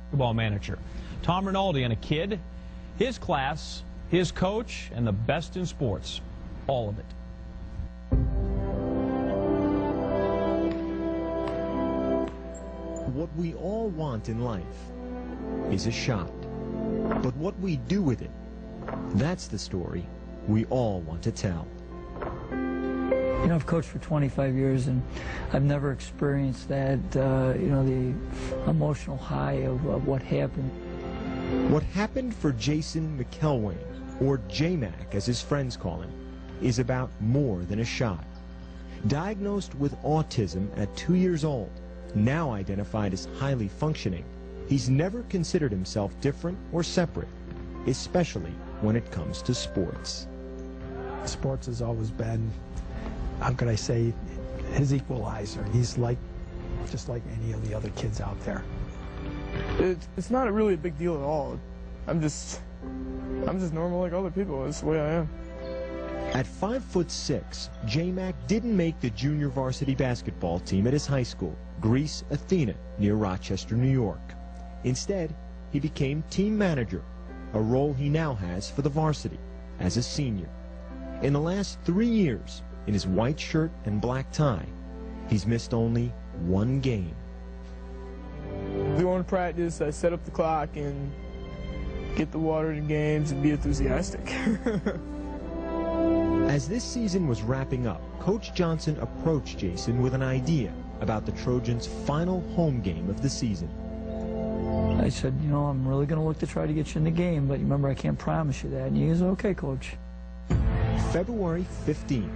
basketball manager. Tom Rinaldi and a kid, his class, his coach, and the best in sports. All of it. What we all want in life is a shot. But what we do with it, that's the story we all want to tell. You know, I've coached for 25 years, and I've never experienced that, you know, the emotional high of what happened. What happened for Jason McElwain, or J-Mac as his friends call him, is about more than a shot. Diagnosed with autism at 2 years old, now identified as highly functioning, he's never considered himself different or separate, especially when it comes to sports. Sports has always been, how could I say, his equalizer. He's like, just like any of the other kids out there. It's not really a big deal at all. I'm just normal like other people. That's the way I am. At 5'6", J-Mac didn't make the junior varsity basketball team at his high school, Greece Athena, near Rochester, New York. Instead, he became team manager, a role he now has for the varsity as a senior. In the last 3 years, in his white shirt and black tie, he's missed only one game. During practice, I set up the clock and get the water in games and be enthusiastic. As this season was wrapping up, Coach Johnson approached Jason with an idea about the Trojans' final home game of the season. I said, you know, I'm really going to look to try to get you in the game, but remember, I can't promise you that. And he goes, okay, Coach. February 15th,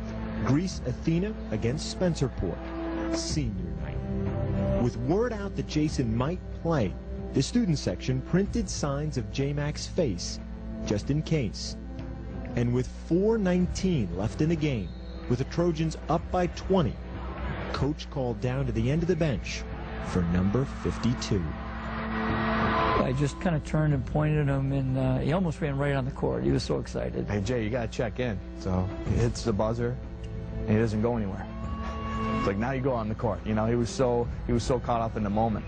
Greece Athena against Spencerport, senior night. With word out that Jason might play, the student section printed signs of J-Mac's face, just in case. And with 4:19 left in the game, with the Trojans up by 20, Coach called down to the end of the bench for number 52. I just kind of turned and pointed at him, and he almost ran right on the court. He was so excited. Hey, Jay, you got to check in. So he hits the buzzer, and he doesn't go anywhere. It's like, now you go on the court. You know, he was so caught up in the moment.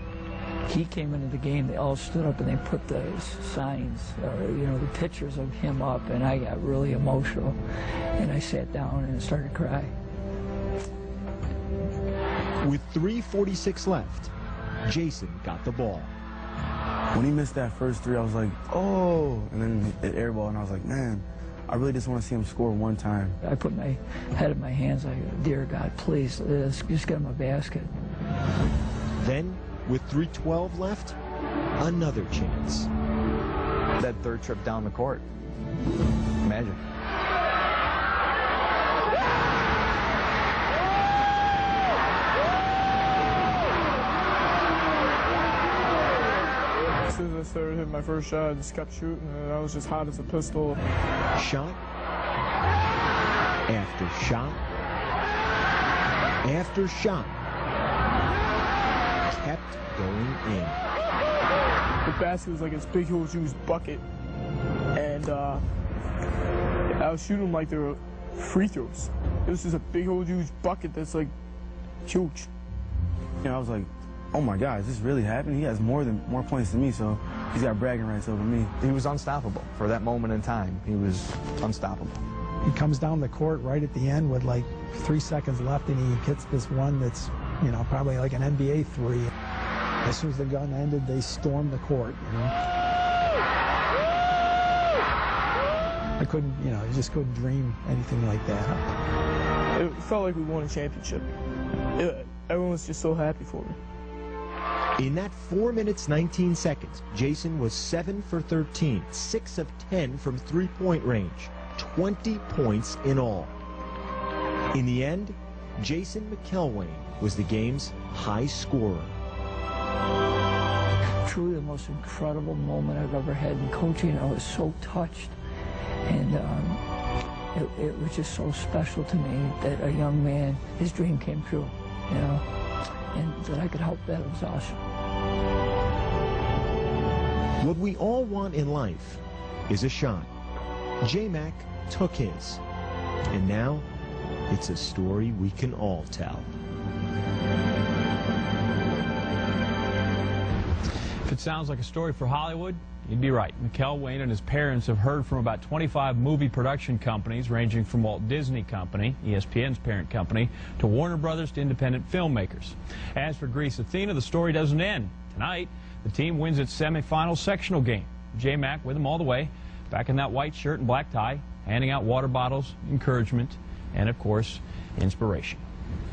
He came into the game, they all stood up and they put the signs, you know, the pictures of him up, and I got really emotional. And I sat down and started to cry. With 3:46 left, Jason got the ball. When he missed that first three, I was like, oh, and then it airball, and I was like, man, I really just want to see him score one time. I put my head in my hands, like, dear God, please, just get him a basket. Then, with 3:12 left, another chance. That third trip down the court, magic. As soon as I started hitting my first shot, I just kept shooting, and I was just hot as a pistol. Shot after shot after shot kept going in. The basket was like this big, huge bucket, and I was shooting like they were free throws. It was just a big, huge bucket that's like huge. You know, I was like, oh my God, is this really happening? He has more points than me, so he's got bragging rights over me. He was unstoppable for that moment in time. He was unstoppable. He comes down the court right at the end with like 3 seconds left, and he hits this one that's, you know, probably like an NBA three. As soon as the gun ended, they stormed the court, you know. I couldn't, you know, I just couldn't dream anything like that. It felt like we won a championship. Everyone was just so happy for me. In that 4 minutes, 19 seconds, Jason was 7 for 13, 6 of 10 from three-point range, 20 points in all. In the end, Jason McElwain was the game's high scorer. Truly the most incredible moment I've ever had in coaching. I was so touched, and it was just so special to me that a young man, his dream came true, you know, and that I could help that. It was awesome. What we all want in life is a shot. J-Mac took his, and now it's a story we can all tell. If it sounds like a story for Hollywood, you'd be right. Mikkel Wayne and his parents have heard from about 25 movie production companies, ranging from Walt Disney Company, ESPN's parent company, to Warner Brothers to independent filmmakers. As for Greece Athena, the story doesn't end. Tonight, the team wins its semifinal sectional game. J-Mac with them all the way, back in that white shirt and black tie, handing out water bottles, encouragement, and, of course, inspiration.